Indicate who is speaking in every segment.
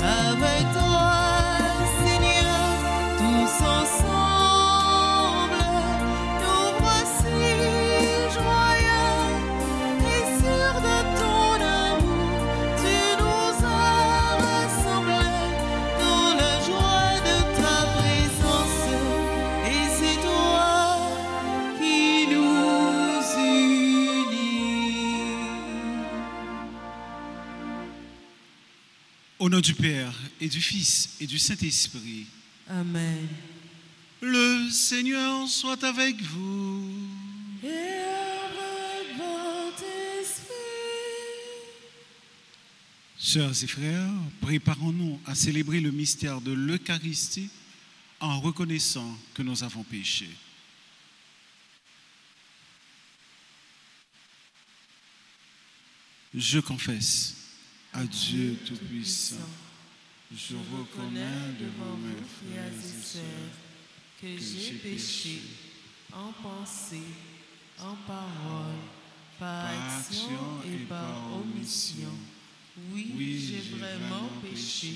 Speaker 1: avec toi, Seigneur, tous ensemble, nous voici joyeux et sûrs de ton amour. Tu nous as rassemblés dans la joie de ta présence, et c'est toi qui nous unis.
Speaker 2: Au nom du Père et du Fils et du Saint-Esprit,
Speaker 1: Amen.
Speaker 2: le Seigneur soit avec vous.
Speaker 1: Et avec votre esprit.
Speaker 2: Sœurs et frères, préparons-nous à célébrer le mystère de l'Eucharistie en reconnaissant que nous avons péché. Je confesse à Dieu Tout-Puissant, je reconnais devant mes frères et sœurs
Speaker 1: que j'ai péché en pensée, en parole, par action et par omission. Oui, j'ai vraiment péché.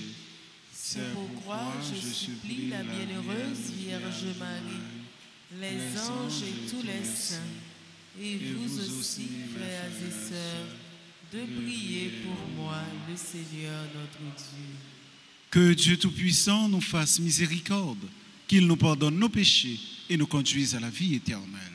Speaker 1: C'est pourquoi je supplie la bienheureuse Vierge Marie, les anges et tous les saints, et vous aussi, frères et sœurs, de prier pour moi, le Seigneur notre Dieu.
Speaker 2: Que Dieu Tout-Puissant nous fasse miséricorde, qu'il nous pardonne nos péchés et nous conduise à la vie éternelle.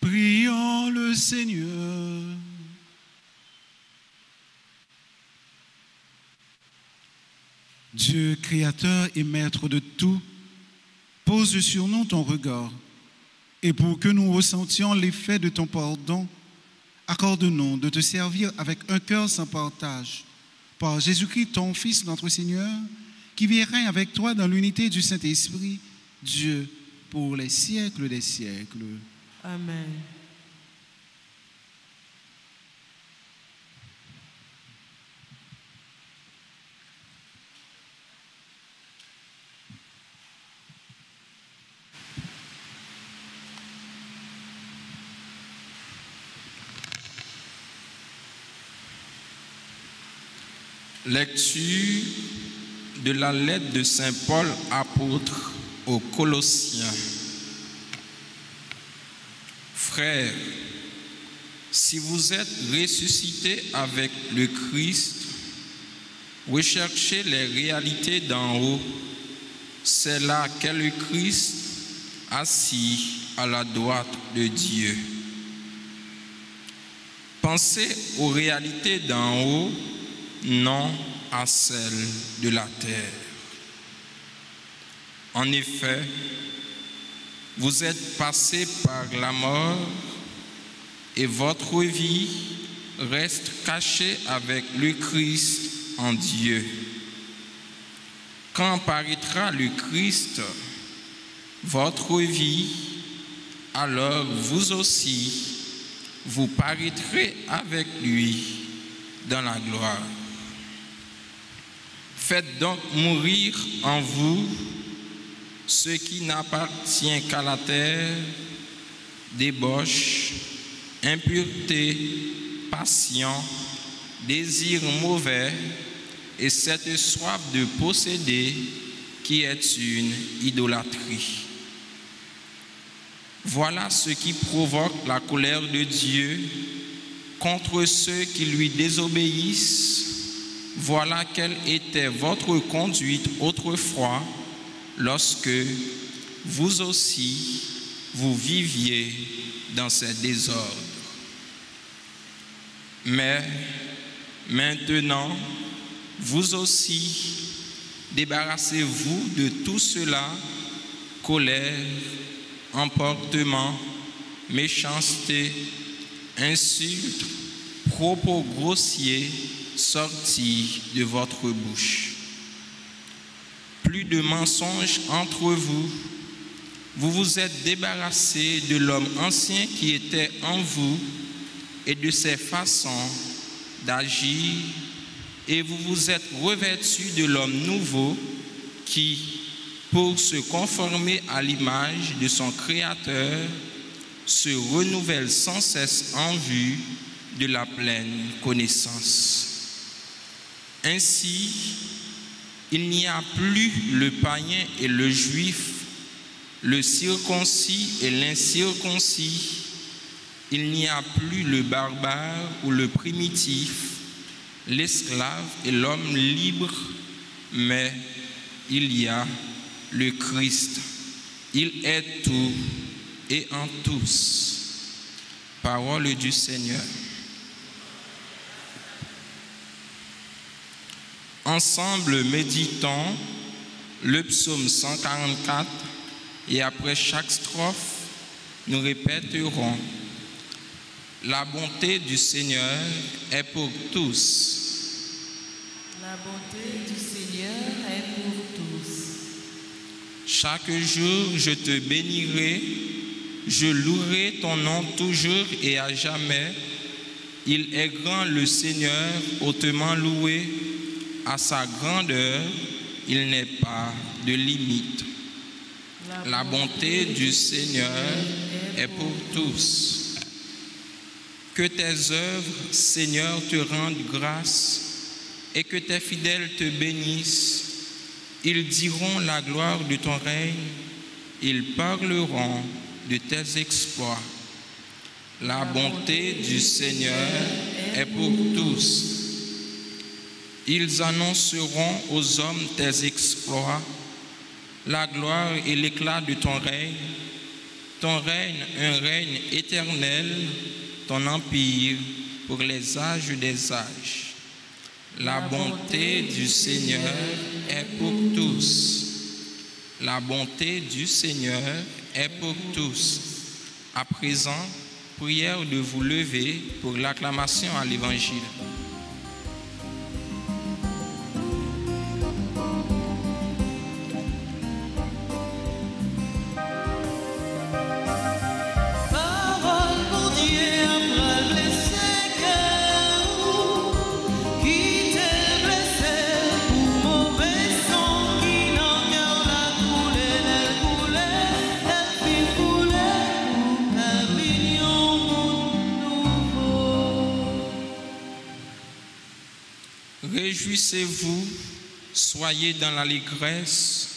Speaker 2: Prions le Seigneur. Dieu, créateur et maître de tout, pose sur nous ton regard, et pour que nous ressentions l'effet de ton pardon, accorde-nous de te servir avec un cœur sans partage, par Jésus-Christ, ton Fils, notre Seigneur, qui vit et règne avec toi dans l'unité du Saint-Esprit, Dieu, pour les siècles des siècles.
Speaker 1: Amen.
Speaker 3: Lecture de la lettre de Saint Paul, apôtre aux Colossiens. Frères, si vous êtes ressuscités avec le Christ, recherchez les réalités d'en haut. C'est là qu'est le Christ, assis à la droite de Dieu. Pensez aux réalités d'en haut, non à celles de la terre. En effet, vous êtes passés par la mort et votre vie reste cachée avec le Christ en Dieu. Quand paraîtra le Christ, votre vie, alors vous aussi, vous paraîtrez avec lui dans la gloire. Faites donc mourir en vous ce qui n'appartient qu'à la terre, débauche, impureté, passion, désir mauvais et cette soif de posséder qui est une idolâtrie. Voilà ce qui provoque la colère de Dieu contre ceux qui lui désobéissent. Voilà quelle était votre conduite autrefois lorsque vous aussi vous viviez dans ces désordres. Mais maintenant, vous aussi, débarrassez-vous de tout cela: colère, emportement, méchanceté, insultes, propos grossiers sortis de votre bouche. Plus de mensonges entre vous. Vous vous êtes débarrassés de l'homme ancien qui était en vous et de ses façons d'agir, et vous vous êtes revêtus de l'homme nouveau qui, pour se conformer à l'image de son Créateur, se renouvelle sans cesse en vue de la pleine connaissance. Ainsi, il n'y a plus le païen et le juif, le circoncis et l'incirconcis. Il n'y a plus le barbare ou le primitif, l'esclave et l'homme libre, mais il y a le Christ. Il est tout et en tous. Parole du Seigneur. Ensemble, méditons le psaume 144 et après chaque strophe, nous répéterons: la bonté du Seigneur est pour tous.
Speaker 1: La bonté du Seigneur est pour tous.
Speaker 3: Chaque jour, je te bénirai, je louerai ton nom toujours et à jamais. Il est grand le Seigneur, hautement loué. À sa grandeur, il n'est pas de limite. La bonté du Seigneur est pour tous. Que tes œuvres, Seigneur, te rendent grâce et que tes fidèles te bénissent. Ils diront la gloire de ton règne, ils parleront de tes exploits. La bonté du Seigneur est pour tous. Ils annonceront aux hommes tes exploits, la gloire et l'éclat de ton règne. Ton règne, un règne éternel, ton empire pour les âges des âges. La bonté du Seigneur est pour tous. La bonté du Seigneur est pour tous. À présent, prière de vous lever pour l'acclamation à l'Évangile. Réjouissez-vous, soyez dans l'allégresse,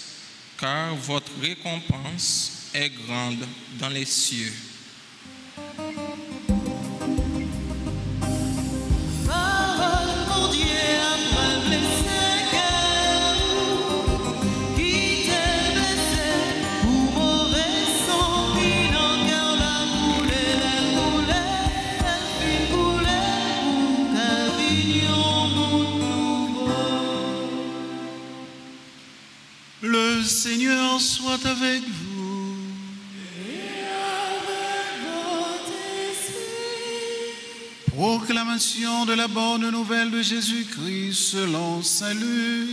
Speaker 3: car votre récompense est grande dans les cieux.
Speaker 2: soit avec vous.
Speaker 1: Et avec votre esprit.
Speaker 2: Proclamation de la bonne nouvelle de Jésus-Christ selon Saint Luc.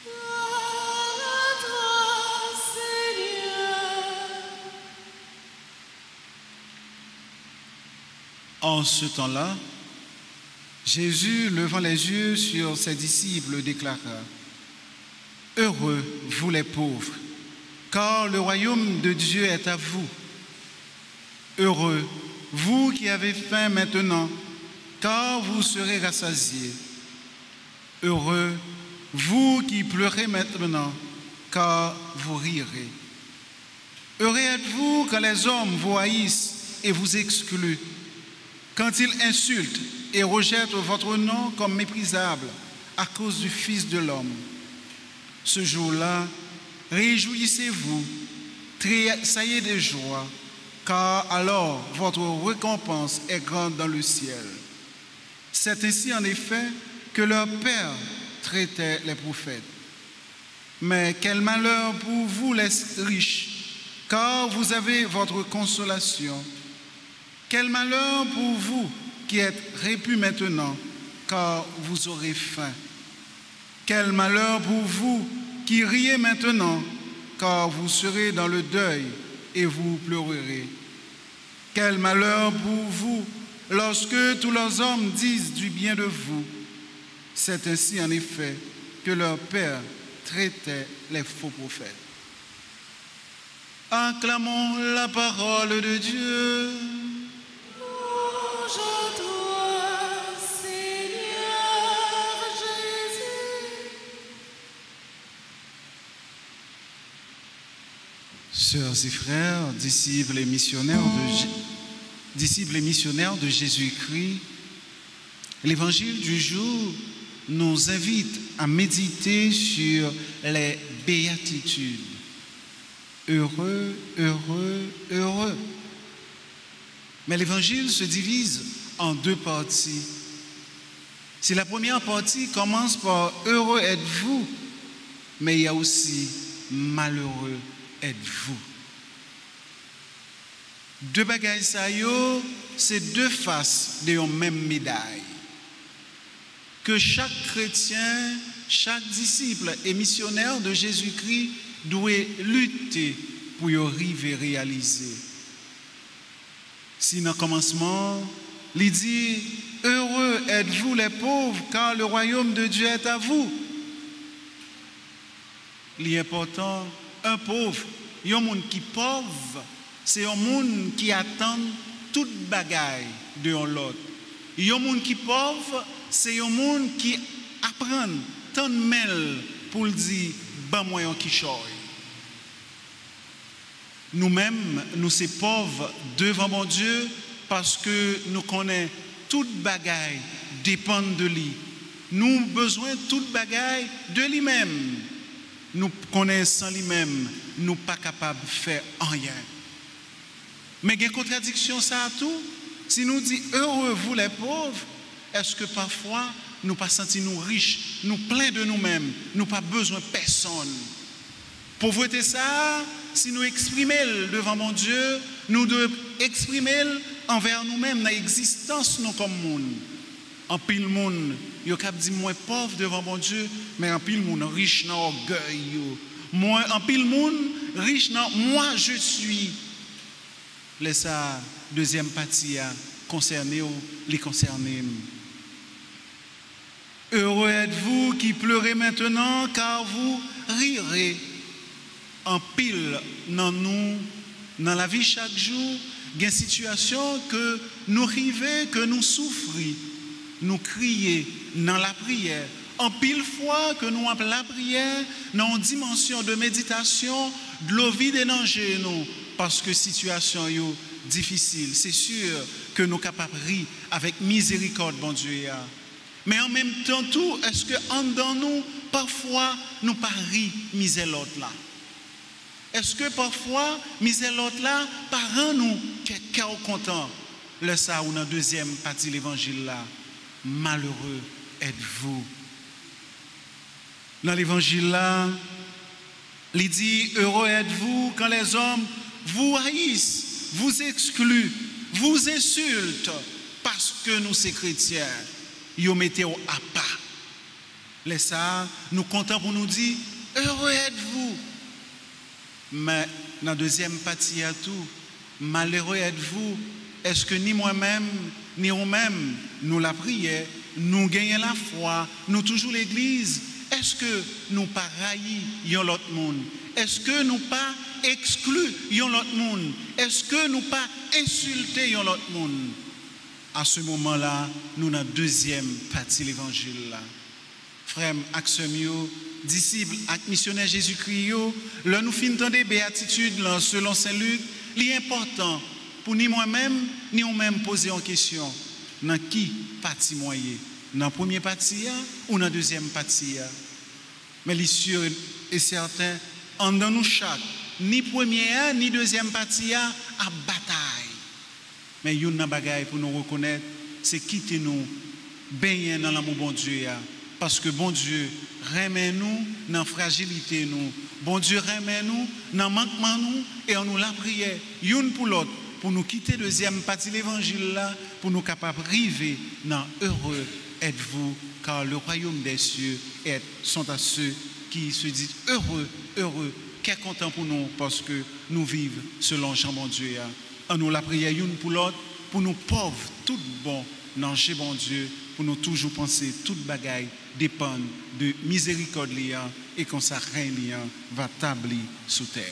Speaker 1: Gloire à toi, Seigneur.
Speaker 2: En ce temps-là, Jésus, levant les yeux sur ses disciples, déclara: Heureux, vous les pauvres, car le royaume de Dieu est à vous. Heureux, vous qui avez faim maintenant, car vous serez rassasiés. Heureux, vous qui pleurez maintenant, car vous rirez. Heureux êtes-vous quand les hommes vous haïssent et vous excluent, quand ils insultent et rejettent votre nom comme méprisable à cause du Fils de l'homme. Ce jour-là, réjouissez-vous, tressaillez de joie, car alors votre récompense est grande dans le ciel. C'est ainsi en effet que leur Père traitait les prophètes. Mais quel malheur pour vous les riches, car vous avez votre consolation. Quel malheur pour vous qui êtes répus maintenant, car vous aurez faim. Quel malheur pour vous qui riez maintenant, car vous serez dans le deuil et vous pleurerez. Quel malheur pour vous lorsque tous les hommes disent du bien de vous. C'est ainsi en effet que leur Père traitait les faux prophètes. Acclamons la parole de Dieu.
Speaker 1: Louange à toi, Seigneur Jésus.
Speaker 2: Sœurs et frères, disciples et missionnaires de Jésus-Christ, l'évangile du jour nous invite à méditer sur les béatitudes. Heureux, heureux, heureux. Mais l'évangile se divise en deux parties. Si la première partie commence par « Heureux êtes-vous », mais il y a aussi « Malheureux êtes-vous ». Deux bagailles ça yo, c'est deux faces de une même médaille. Que chaque chrétien, chaque disciple et missionnaire de Jésus-Christ doit lutter pour y arriver à réaliser. Si dans le commencement, il dit « Heureux êtes-vous les pauvres, car le royaume de Dieu est à vous ». L'important, un pauvre, un monde qui est pauvre, c'est un monde qui attend toute bagaille de l'autre. Un monde qui est pauvre, c'est un monde qui apprend tant de mail pour le dire « Ban moi un qui choy ». Nous-mêmes, nous sommes pauvres devant mon Dieu parce que nous connaissons toute bagaille dépend de lui. Nous avons besoin de toute bagaille de lui-même. Nous connaissons lui-même, nous ne sommes pas capables de faire rien. Mais il y a une contradiction ça à tout. Si nous disons heureux vous les pauvres, est-ce que parfois nous ne pas sentir nous riches, nous pleins de nous-mêmes, nous pas besoin de personne? Pauvreté ça, si nous exprimons devant mon Dieu, nous devons exprimer envers nous-mêmes dans l'existence nous comme monde. En pile monde, yo cap dit moi pauvre devant mon Dieu, mais en pile monde riche dans orgueil. Moi en pile monde riche dans moi je suis. Laisse ça deuxième partie à concerner ou les concerner. Heureux êtes-vous qui pleurez maintenant, car vous rirez. En pile dans nous, dans la vie chaque jour, il y a une situation que nous rivons, que nous souffrons, nous crions dans la prière. En pile fois que nous avons la prière, dans une dimension de méditation, de l'eau vide et danger nous, parce que la situation est difficile. C'est sûr que nous sommes capables de rire avec miséricorde, bon Dieu. Mais en même temps, tout, est-ce que en dedans nous, parfois, nous pas rire, misère l'autre là? Est-ce que parfois, misère l'autre là, par nous, quelqu'un est content? Le ça, ou dans la deuxième partie de l'évangile là, malheureux êtes-vous. Dans l'évangile là, Il dit, heureux êtes-vous quand les hommes vous haïssent, vous excluent, vous insultent, parce que nous sommes chrétiens. Ils mettez à pas. Les ça, nous comptons pour nous dire, heureux êtes-vous. Mais dans la deuxième partie à tout, malheureux êtes-vous. Est-ce que ni moi-même, ni vous-même, nous la prière, nous gagnons la foi, nous toujours l'église? Est-ce que nous pas raillis l'autre monde? Est-ce que nous pas exclus l'autre monde? Est-ce que nous pas insultés l'autre monde? À ce moment-là, nous avons la deuxième partie de l'évangile. Frères, axemio, disciples et missionnaires Jésus-Christ, là nous finissons des béatitudes selon Saint Luc, l'important pour ni moi-même, ni nous-mêmes poser en question, dans qui partie moyen? Dans la première partie ou dans la deuxième partie? Mais les sûr et certain, en dans nous chaque, ni première ni deuxième partie à bataille. Mais il y a une bagaille pour nous reconnaître, c'est quitter nous, baigner dans l'amour bon Dieu. Parce que bon Dieu remet nous dans la fragilité nous. Bon Dieu remet nous dans le manquement nous et on nous la prière, une pour l'autre, pour nous quitter la deuxième partie de l'évangile là, pour nous capables d'arriver dans heureux êtes-vous, car le royaume des cieux sont à ceux qui se disent heureux, heureux, qui est content pour nous parce que nous vivons selon Jean bon Dieu. On nous la prière une pour l'autre, pour nous pauvres, tout bon, dans chez bon Dieu, pour nous toujours penser toute bagaille dépend de miséricorde et qu'on sa règne va tablir sous terre.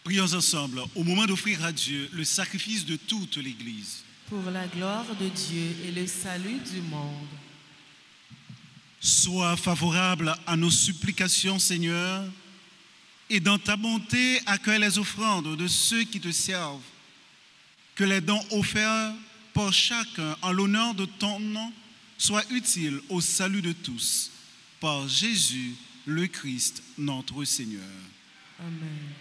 Speaker 2: Prions ensemble au moment d'offrir à Dieu le sacrifice de toute l'Église.
Speaker 1: Pour la gloire de Dieu et le salut du monde.
Speaker 2: Sois favorable à nos supplications, Seigneur, et dans ta bonté, accueille les offrandes de ceux qui te servent. Que les dons offerts par chacun en l'honneur de ton nom soient utiles au salut de tous. Par Jésus, le Christ, notre Seigneur.
Speaker 1: Amen.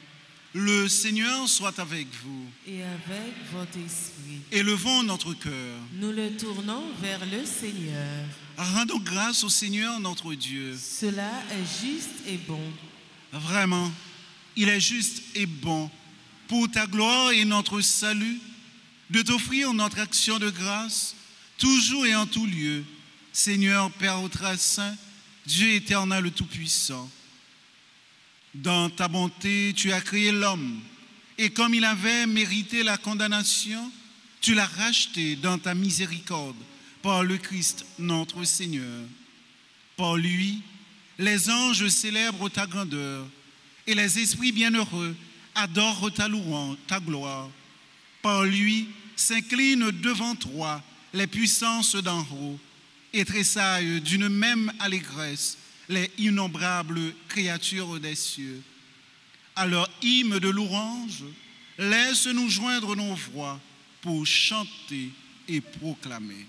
Speaker 2: Le Seigneur soit avec vous.
Speaker 1: Et avec votre esprit.
Speaker 2: Élevons notre cœur.
Speaker 1: Nous le tournons vers le Seigneur.
Speaker 2: Rendons grâce au Seigneur notre Dieu.
Speaker 1: Cela est juste et bon.
Speaker 2: Vraiment, il est juste et bon, pour ta gloire et notre salut, de t'offrir notre action de grâce, toujours et en tout lieu, Seigneur Père très saint, Dieu éternel tout-puissant. Dans ta bonté, tu as créé l'homme, et comme il avait mérité la condamnation, tu l'as racheté dans ta miséricorde par le Christ notre Seigneur. Par lui, les anges célèbrent ta grandeur, et les esprits bienheureux adorent ta louange, ta gloire. Par lui s'inclinent devant toi les puissances d'en haut, et tressaillent d'une même allégresse les innombrables créatures des cieux. À leur hymne de louange, laisse-nous joindre nos voix pour chanter et proclamer.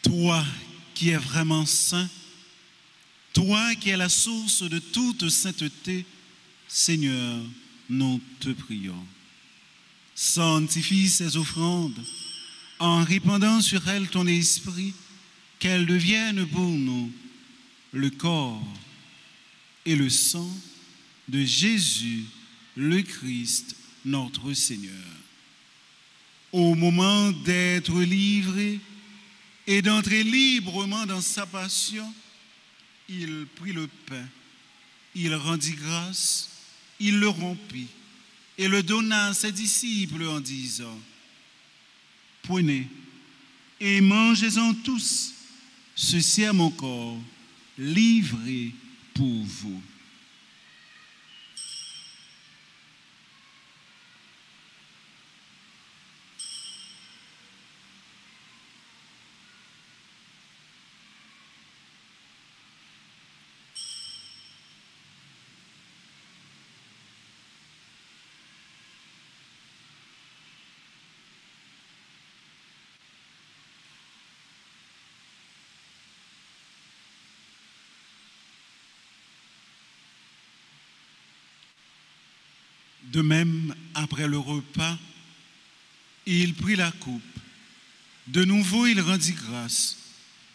Speaker 2: Toi qui es vraiment saint, toi qui es la source de toute sainteté, Seigneur, nous te prions. Sanctifie ces offrandes en répandant sur elles ton esprit, qu'elles deviennent pour nous le corps et le sang de Jésus, le Christ, notre Seigneur. Au moment d'être livré et d'entrer librement dans sa passion, il prit le pain, il rendit grâce, il le rompit et le donna à ses disciples en disant: prenez et mangez-en tous, ceci est mon corps, livré pour vous. De même, après le repas, il prit la coupe. De nouveau, il rendit grâce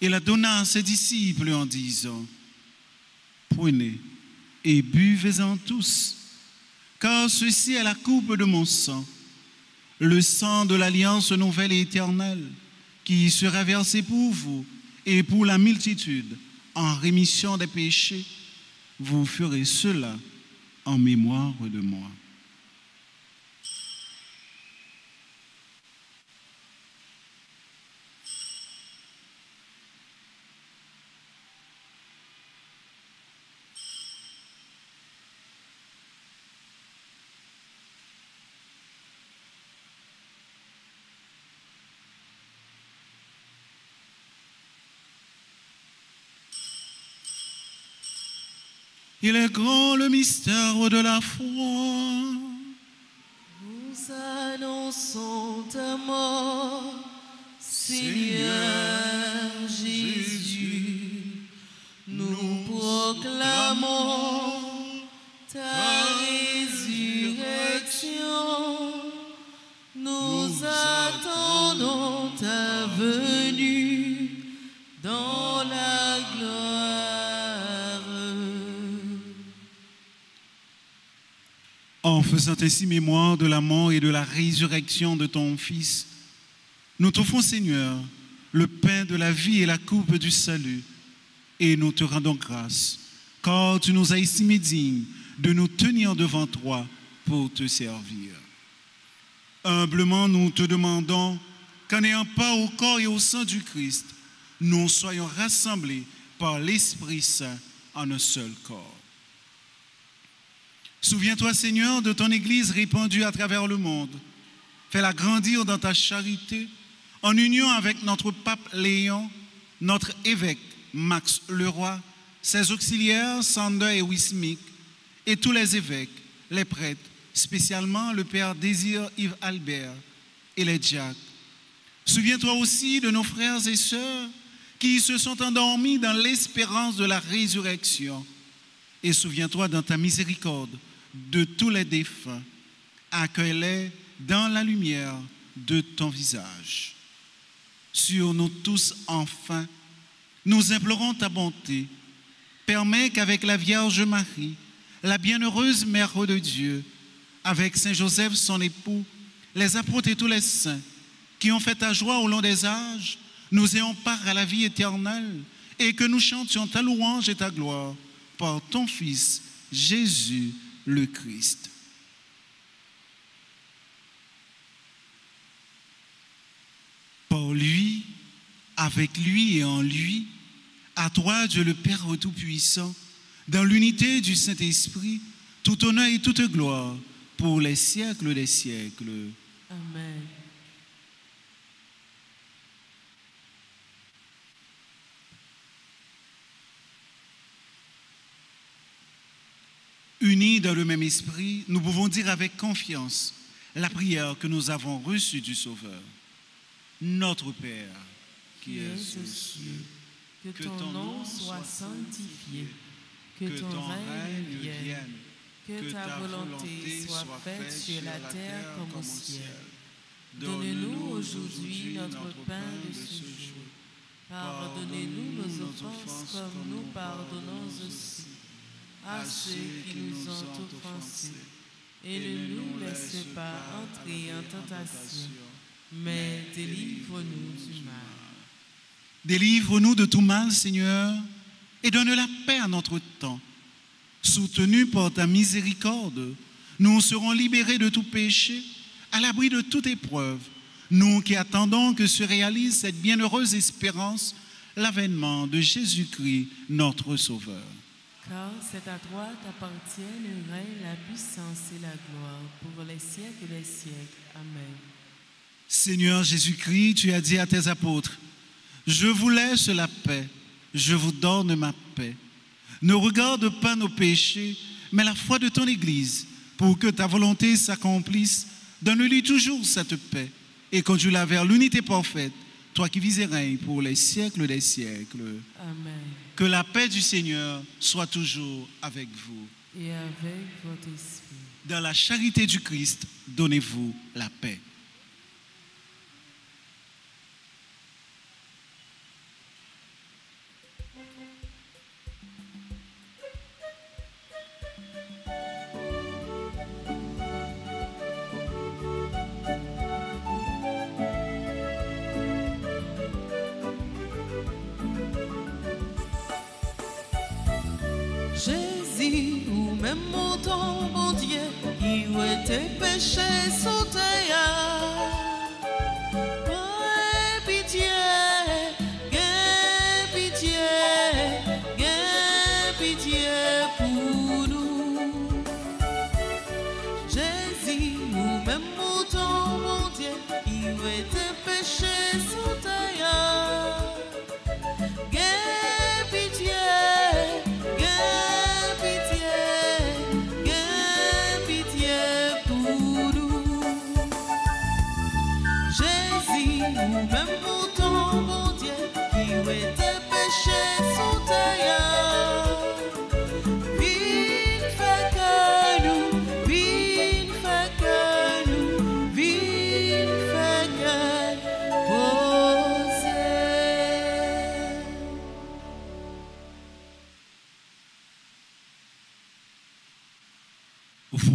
Speaker 2: et la donna à ses disciples en disant: prenez et buvez-en tous, car ceci est la coupe de mon sang, le sang de l'alliance nouvelle et éternelle, qui sera versé pour vous et pour la multitude en rémission des péchés. Vous ferez cela en mémoire de moi. Il est grand le mystère de la foi.
Speaker 1: Nous annonçons ta mort, Seigneur Jésus. Nous proclamons ta résurrection. Nous attendons ta venue dans la gloire.
Speaker 2: En faisant ainsi mémoire de la mort et de la résurrection de ton Fils, nous t'offrons, Seigneur, le pain de la vie et la coupe du salut, et nous te rendons grâce, car tu nous as estimés dignes de nous tenir devant toi pour te servir. Humblement, nous te demandons qu'en ayant part au corps et au sang du Christ, nous soyons rassemblés par l'Esprit Saint en un seul corps. Souviens-toi, Seigneur, de ton Église répandue à travers le monde. Fais-la grandir dans ta charité, en union avec notre pape Léon, notre évêque Max Leroy, ses auxiliaires Sander et Wismic, et tous les évêques, les prêtres, spécialement le Père Désir Yves Albert et les diacres. Souviens-toi aussi de nos frères et sœurs qui se sont endormis dans l'espérance de la résurrection. Et souviens-toi dans ta miséricorde de tous les défunts. Accueille-les dans la lumière de ton visage. Sur nous tous, enfin, nous implorons ta bonté. Permets qu'avec la Vierge Marie, la bienheureuse Mère de Dieu, avec Saint Joseph, son époux, les apôtres et tous les saints qui ont fait ta joie au long des âges, nous ayons part à la vie éternelle et que nous chantions ta louange et ta gloire par ton Fils, Jésus le Christ. Par lui, avec lui et en lui, à toi, Dieu le Père Tout-Puissant, dans l'unité du Saint-Esprit, tout honneur et toute gloire pour les siècles des siècles.
Speaker 1: Amen.
Speaker 2: Unis dans le même esprit, nous pouvons dire avec confiance la prière que nous avons reçue du Sauveur. Notre Père,
Speaker 1: qui es aux cieux, que ton nom soit sanctifié, que ton règne vienne, que ta volonté soit faite sur la terre comme au ciel. Donne-nous aujourd'hui notre pain de ce jour. Pardonnez-nous nos offenses comme nous pardonnons aussi à ceux qui nous ont offensés. Et ne nous laisse pas entrer en tentation, mais délivre-nous du mal.
Speaker 2: Délivre-nous de tout mal, Seigneur, et donne la paix à notre temps. Soutenus par ta miséricorde, nous serons libérés de tout péché, à l'abri de toute épreuve, nous qui attendons que se réalise cette bienheureuse espérance, l'avènement de Jésus-Christ, notre Sauveur.
Speaker 1: Car c'est à toi qu'appartiennent le règne, la puissance et la gloire pour les siècles des siècles. Amen.
Speaker 2: Seigneur Jésus-Christ, tu as dit à tes apôtres, « Je vous laisse la paix, je vous donne ma paix. Ne regarde pas nos péchés, mais la foi de ton Église, pour que ta volonté s'accomplisse. Donne-lui toujours cette paix et conduis-la vers l'unité parfaite, toi qui vis et règnes pour les siècles des siècles.
Speaker 1: Amen.
Speaker 2: Que la paix du Seigneur soit toujours avec vous.
Speaker 1: Et avec votre esprit.
Speaker 2: Dans la charité du Christ, donnez-vous la paix.
Speaker 1: Jésus, ou même mon ton, mon Dieu, qui tes péchés sous terre. Aie pitié, aie pitié, aie pitié pour nous. Jésus, ou même mon ton, mon Dieu, qui tes péchés sous terre. Aie pitié, aie pitié.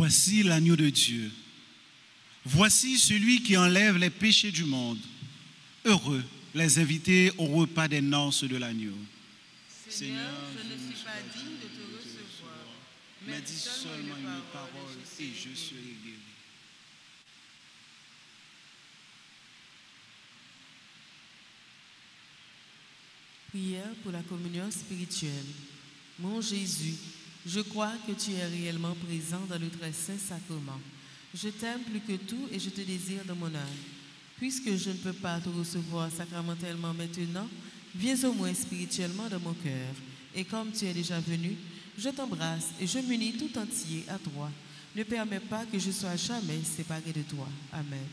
Speaker 2: Voici l'agneau de Dieu. Voici celui qui enlève les péchés du monde. Heureux les invités au repas des noces de l'agneau.
Speaker 1: Seigneur, je ne suis pas digne de te recevoir, mais dis seulement une parole et je serai guéri. Prière pour la communion spirituelle. Mon Jésus, je crois que tu es réellement présent dans le très saint sacrement. Je t'aime plus que tout et je te désire dans mon âme. Puisque je ne peux pas te recevoir sacramentellement maintenant, viens au moins spirituellement dans mon cœur. Et comme tu es déjà venu, je t'embrasse et je m'unis tout entier à toi. Ne permets pas que je sois jamais séparé de toi. Amen.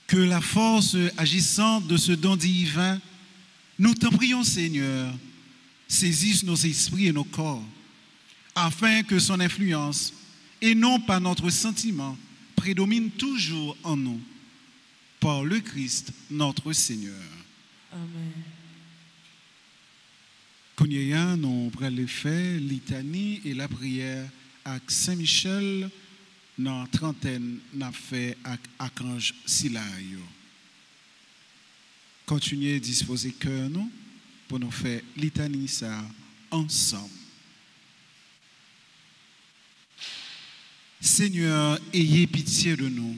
Speaker 2: Que la force agissante de ce don divin, nous t'en prions, Seigneur, saisisse nos esprits et nos corps, afin que son influence, et non pas notre sentiment, prédomine toujours en nous, par le Christ, notre Seigneur.
Speaker 1: Amen.
Speaker 2: Kounyéa, nous prenons les faits, litanie et la prière à Saint-Michel, dans la trentaine, n'a fait à Archange Silayo. Continuez à disposer cœur nous pour nous faire litanie ça ensemble. Seigneur, ayez pitié de nous.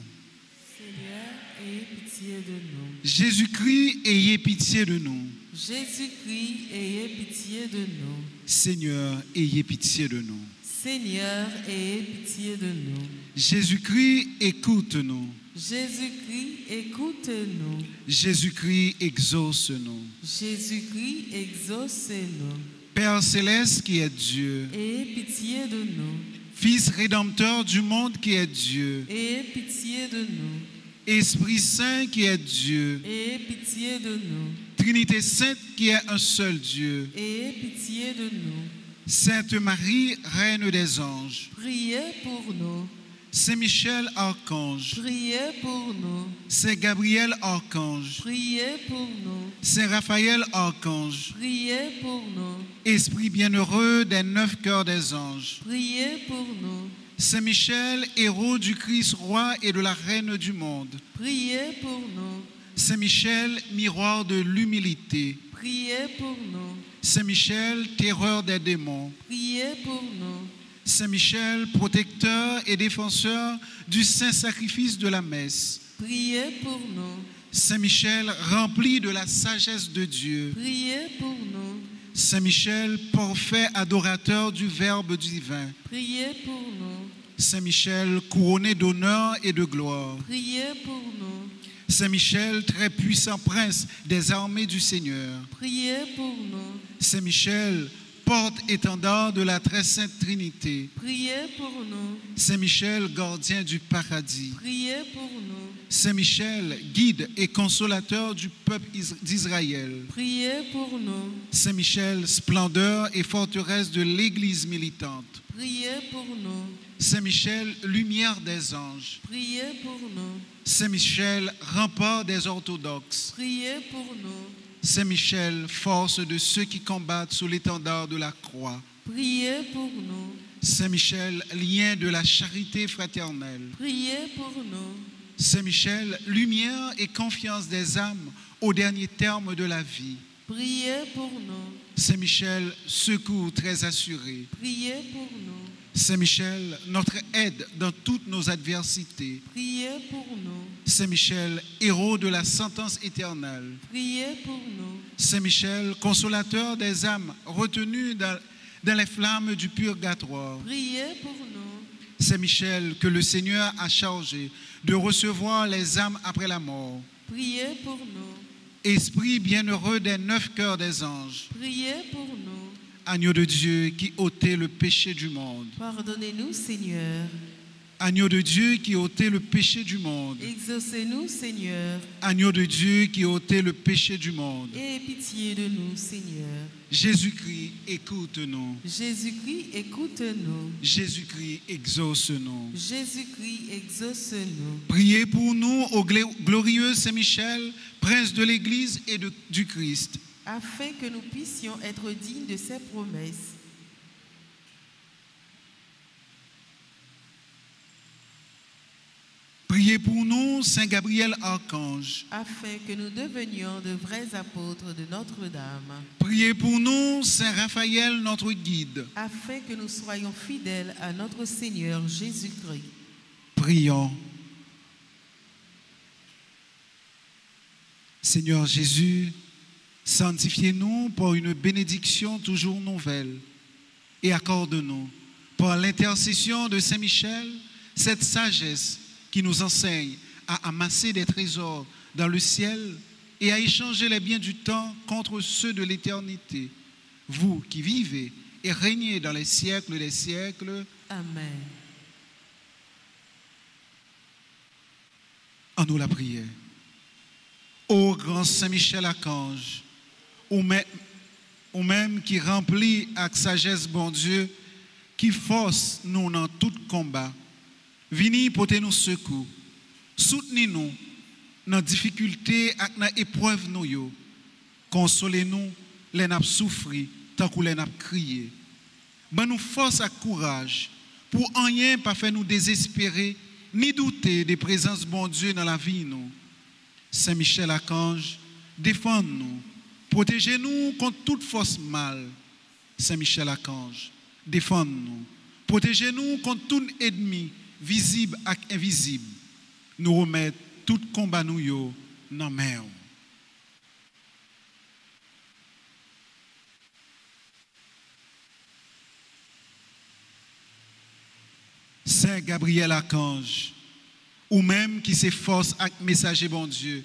Speaker 1: Seigneur, ayez pitié de nous.
Speaker 2: Jésus-Christ, ayez pitié de nous.
Speaker 1: Jésus-Christ, ayez pitié de nous.
Speaker 2: Seigneur, ayez pitié de nous.
Speaker 1: Seigneur, ayez pitié de nous.
Speaker 2: Jésus-Christ, écoute-nous.
Speaker 1: Jésus-Christ, écoute-nous.
Speaker 2: Jésus-Christ, exauce-nous.
Speaker 1: Jésus-Christ, exauce-nous.
Speaker 2: Père céleste qui est Dieu,
Speaker 1: Ayez pitié de nous.
Speaker 2: Fils rédempteur du monde qui est Dieu,
Speaker 1: Ayez pitié de nous.
Speaker 2: Esprit Saint qui est Dieu,
Speaker 1: Ayez pitié de nous.
Speaker 2: Trinité Sainte qui est un seul Dieu,
Speaker 1: Ayez pitié de nous.
Speaker 2: Sainte Marie, Reine des anges,
Speaker 1: Priez pour nous.
Speaker 2: Saint Michel, Archange,
Speaker 1: Priez pour nous.
Speaker 2: Saint Gabriel, Archange,
Speaker 1: Priez pour nous.
Speaker 2: Saint Raphaël, Archange,
Speaker 1: Priez pour nous.
Speaker 2: Esprit bienheureux des 9 cœurs des anges,
Speaker 1: Priez pour nous.
Speaker 2: Saint Michel, héros du Christ roi et de la Reine du monde,
Speaker 1: Priez pour nous.
Speaker 2: Saint Michel, miroir de l'humilité,
Speaker 1: Priez pour nous.
Speaker 2: Saint Michel, terreur des démons,
Speaker 1: Priez pour nous.
Speaker 2: Saint Michel, protecteur et défenseur du saint sacrifice de la messe,
Speaker 1: Priez pour nous.
Speaker 2: Saint Michel, rempli de la sagesse de Dieu,
Speaker 1: Priez pour nous.
Speaker 2: Saint Michel, parfait adorateur du Verbe divin,
Speaker 1: Priez pour nous.
Speaker 2: Saint Michel, couronné d'honneur et de gloire,
Speaker 1: Priez pour nous.
Speaker 2: Saint Michel, très puissant prince des armées du Seigneur,
Speaker 1: Priez pour nous.
Speaker 2: Saint Michel, porte-étendard de la très sainte Trinité,
Speaker 1: Priez pour nous.
Speaker 2: Saint Michel, gardien du paradis,
Speaker 1: Priez pour nous.
Speaker 2: Saint Michel, guide et consolateur du peuple d'Israël,
Speaker 1: Priez pour nous.
Speaker 2: Saint Michel, splendeur et forteresse de l'Église militante,
Speaker 1: Priez pour nous.
Speaker 2: Saint Michel, lumière des anges,
Speaker 1: Priez pour nous.
Speaker 2: Saint Michel, rempart des orthodoxes,
Speaker 1: Priez pour nous.
Speaker 2: Saint Michel, force de ceux qui combattent sous l'étendard de la croix,
Speaker 1: Priez pour nous.
Speaker 2: Saint Michel, lien de la charité fraternelle,
Speaker 1: Priez pour nous.
Speaker 2: Saint Michel, lumière et confiance des âmes au dernier terme de la vie,
Speaker 1: Priez pour nous.
Speaker 2: Saint Michel, secours très assuré,
Speaker 1: Priez pour nous.
Speaker 2: Saint Michel, notre aide dans toutes nos adversités,
Speaker 1: Priez pour nous.
Speaker 2: Saint Michel, héros de la sentence éternelle,
Speaker 1: Priez pour nous.
Speaker 2: Saint Michel, consolateur des âmes retenues dans les flammes du purgatoire,
Speaker 1: Priez pour nous.
Speaker 2: Saint Michel, que le Seigneur a chargé de recevoir les âmes après la mort,
Speaker 1: Priez pour nous.
Speaker 2: Esprit bienheureux des 9 cœurs des anges,
Speaker 1: Priez pour nous.
Speaker 2: Agneau de Dieu qui ôtait le péché du monde,
Speaker 1: Pardonnez-nous, Seigneur.
Speaker 2: Agneau de Dieu qui ôtait le péché du monde,
Speaker 1: Exaucez-nous, Seigneur.
Speaker 2: Agneau de Dieu qui ôtait le péché du monde,
Speaker 1: Aie pitié de nous, Seigneur.
Speaker 2: Jésus-Christ, écoute-nous.
Speaker 1: Jésus-Christ, écoute-nous.
Speaker 2: Jésus-Christ, exauce-nous.
Speaker 1: Jésus-Christ, exauce-nous.
Speaker 2: Priez pour nous au glorieux Saint Michel, prince de l'Église et du Christ,
Speaker 1: Afin que nous puissions être dignes de ses promesses.
Speaker 2: Priez pour nous, Saint Gabriel Archange.
Speaker 1: Afin que nous devenions de vrais apôtres de Notre-Dame.
Speaker 2: Priez pour nous, Saint Raphaël, notre guide.
Speaker 1: Afin que nous soyons fidèles à notre Seigneur Jésus-Christ.
Speaker 2: Prions. Seigneur Jésus, sanctifiez-nous par une bénédiction toujours nouvelle et accorde-nous, par l'intercession de Saint Michel, cette sagesse qui nous enseigne à amasser des trésors dans le ciel et à échanger les biens du temps contre ceux de l'éternité. Vous qui vivez et régnez dans les siècles des siècles.
Speaker 1: Amen.
Speaker 2: En nous la prière. Saint-Michel Archange, ou même qui remplit avec sagesse, bon Dieu, qui force nous dans tout combat, venez porter nous secours, soutenez-nous dans difficulté et dans épreuve nous, consolez-nous, les n'a souffri, tant que les n'a crié. Ben nous force et courage, pour rien pas faire nous désespérer, ni douter des présences bon Dieu dans la vie nous. Saint-Michel Archange, défends-nous, protégez-nous contre toute force mal. Saint-Michel Archange, défends-nous, protégez-nous contre tout ennemi, visible et invisible. Nous remettre tout combat nous yo dans main. Saint Gabriel Archange, ou même qui s'efforce avec messager bon Dieu,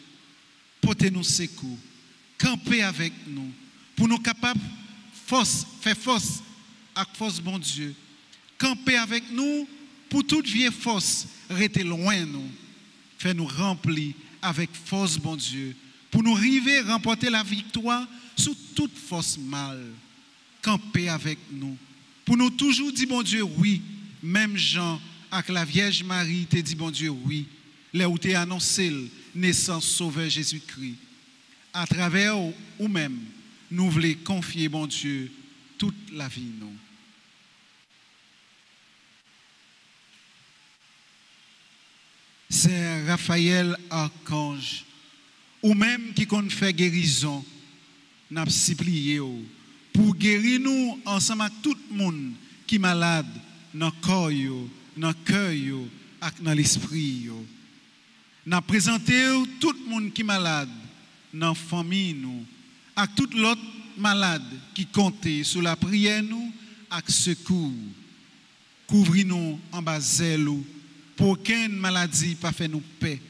Speaker 2: portez-nous secours, campez avec nous, pour nous capables faire force avec force bon Dieu, campez avec nous pour toute vieille force, rester loin nous, faire nous remplir avec force bon Dieu, pour nous arriver à remporter la victoire sous toute force mal, campez avec nous, pour nous toujours dire bon Dieu oui. Même Jean avec la Vierge Marie te dit bon Dieu oui, là où tu as annoncé naissance sauveur Jésus-Christ. À travers ou même, nous voulons confier bon Dieu toute la vie nous. C'est Raphaël Archange, ou même qui compte faire guérison, n'a supplié pour guérir nous ensemble avec tout le monde qui est malade. Dans le corps, dans le cœur et dans l'esprit. Nous avons présenté tout le monde qui est malade dans la famille, et tout l'autre malade qui compte sur la prière et secours. Couvrez-nous en bas zèle pour aucune maladie pas fait nous paix,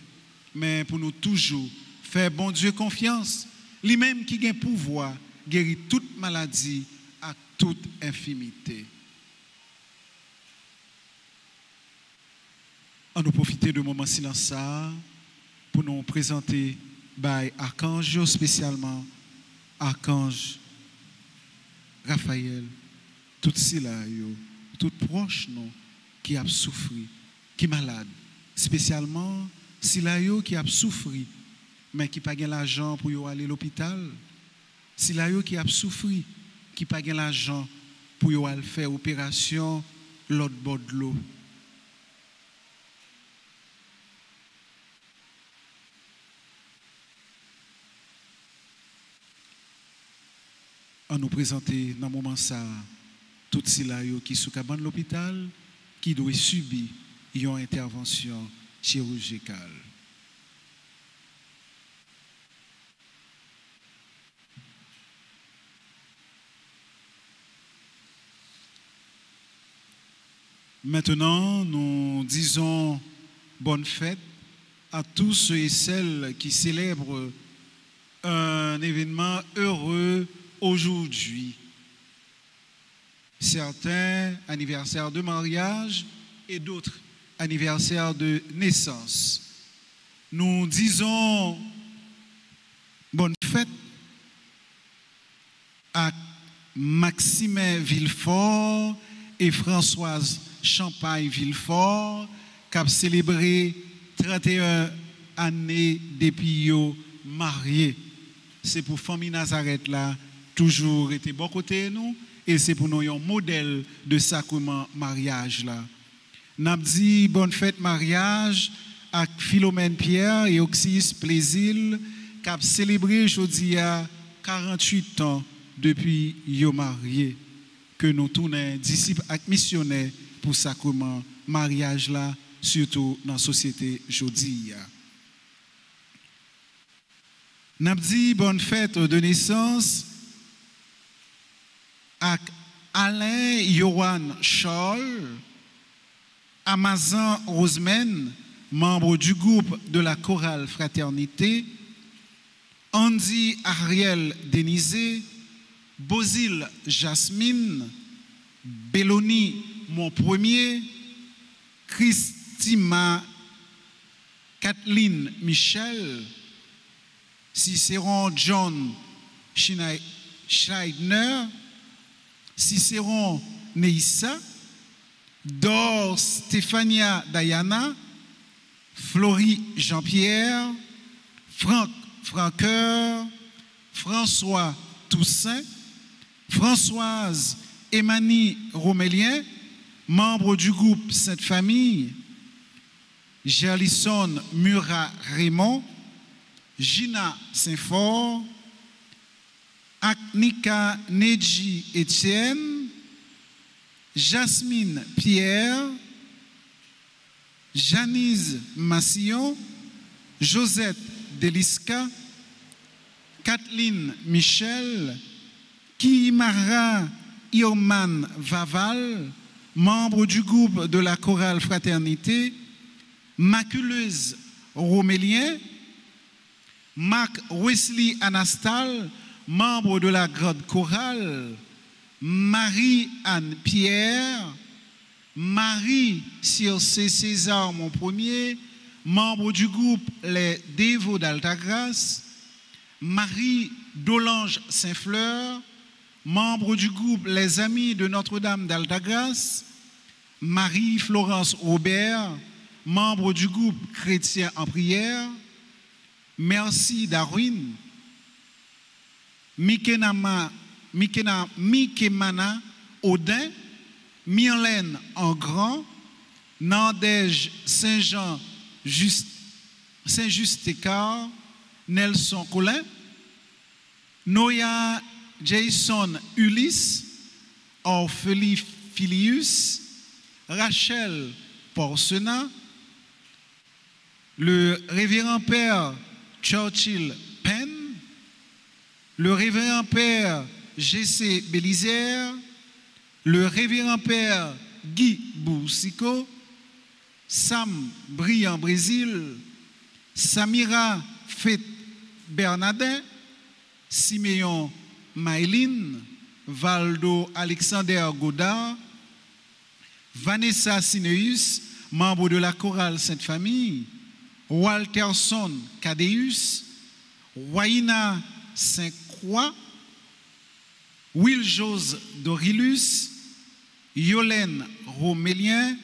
Speaker 2: mais pour nous toujours faire bon Dieu confiance, lui-même qui a pouvoir guérir toute maladie et toute infirmité. On nous profiter de moment silence pour nous présenter by Archange, spécialement Archange Raphaël, tout cela, tout proche nous qui a souffert, qui est malade, spécialement cela qui a souffert, mais qui n'a pas l'argent pour aller à l'hôpital, cela qui a souffert, qui n'a pas l'argent pour aller faire opération l'autre bord de l'eau. On nous présenter dans le moment ça tout cela qui sont dans l'hôpital qui doit subir une intervention chirurgicale. Maintenant, nous disons bonne fête à tous ceux et celles qui célèbrent un événement heureux aujourd'hui. Certains anniversaires de mariage et d'autres anniversaires de naissance. Nous disons bonne fête à Maximin Villefort et Françoise Champagne-Villefort qui ont célébré 31 années depuis qu'ils mariés. C'est pour famille Nazareth là, toujours été bon côté de nous, et c'est pour nous un modèle de sacrement mariage là. N'a dit bonne fête mariage à Philomène Pierre et Oxys Plaisir qui ont célébré aujourd'hui à 48 ans depuis qu'ils mariés. Que nous tournons disciples et missionnaires pour sacrement mariage là, surtout dans la société aujourd'hui. N'a dit bonne fête de naissance à Alain Johan Scholl, Amazon Roseman, membre du groupe de la chorale Fraternité, Andy Ariel Denizé, Bozil Jasmine, Belloni mon premier, Christima Kathleen Michel, Cicéron John Scheidner, Cicéron Neissa, Dor Stéphania Diana, Florie Jean-Pierre, Franck Franqueur, François Toussaint, Françoise Emmanuel Romélien, membre du groupe Sainte Famille, Gerlison Murat Raymond, Gina Saint-Fort, Aknika Nedji Etienne, Jasmine Pierre, Janice Massillon, Josette Deliska, Kathleen Michel, Kimara Ioman Vaval, membre du groupe de la chorale Fraternité, Maculeuse Romélien, Marc Wesley Anastal, membre de la grande chorale, Marie-Anne Pierre, Marie Circé César mon premier, membre du groupe Les Dévots d'Altagrace, Marie Dolange Saint-Fleur, membre du groupe Les Amis de Notre-Dame d'Altagrace, Marie-Florence Robert, membre du groupe Chrétien en prière, Merci Darwin, Mikemana Audin, Myrlène Engrand, Nandège Saint-Jean Saint-Just-Écart, Nelson Colin, Noya Jason Ulysse, Orphélie Filius, Rachel Porcena, le révérend père Churchill Penn, le révérend père G.C. Bélisaire, le révérend père Guy Boussico, Sam Briand Brésil, Samira Fête Bernardin, Siméon Maïline, Valdo Alexander Godard, Vanessa Sineus, membre de la chorale Sainte Famille, Walterson Cadeus, Waina Saint-Croix, Will-Jose Dorilus, Yolène Romélien,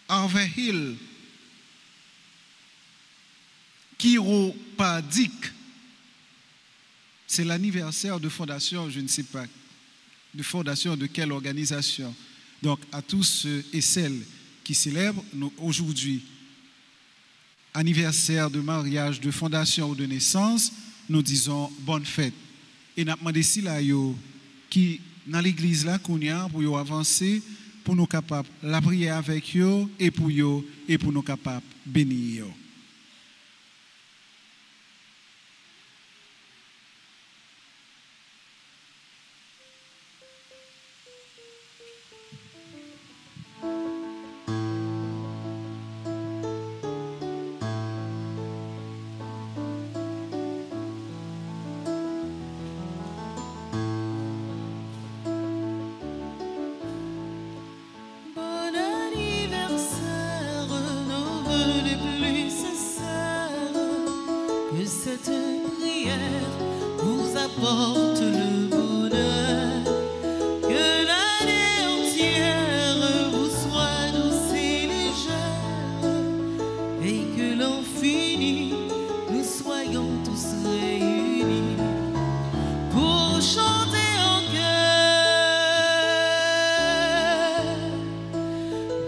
Speaker 2: Harvey Hill, Chiropadic. C'est l'anniversaire de fondation, je ne sais pas, de fondation de quelle organisation. Donc à tous ceux et celles qui célèbrent aujourd'hui anniversaire de mariage, de fondation ou de naissance, nous disons bonne fête. Et nous demandons si là, qui dans l'église là, pour avancer, pour nous capables la prière avec eux et pour nous capables bénir.
Speaker 1: Porte le bonheur, que l'année entière vous soit douce et légère, et que l'an fini, nous soyons tous réunis pour chanter en chœur.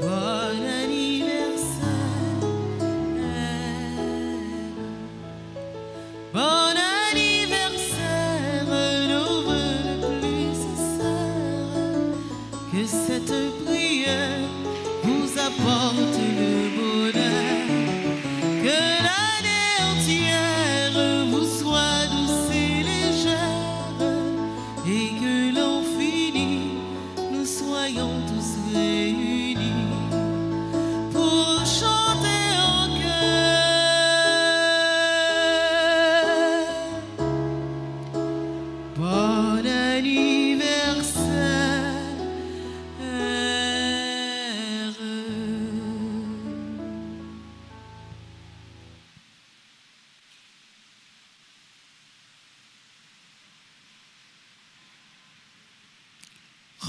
Speaker 1: Bon anniversaire, bon anniversaire.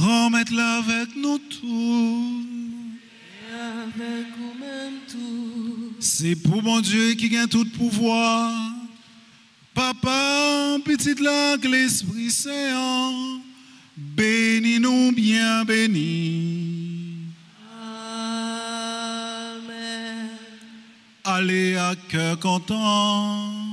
Speaker 2: remettre-la avec nous tous.
Speaker 1: Et avec vous-même tous.
Speaker 2: C'est pour mon Dieu qui gagne tout pouvoir. Papa, petite là, que l'Esprit Saint, bénis-nous bien bénis.
Speaker 1: Amen.
Speaker 2: Allez à cœur content.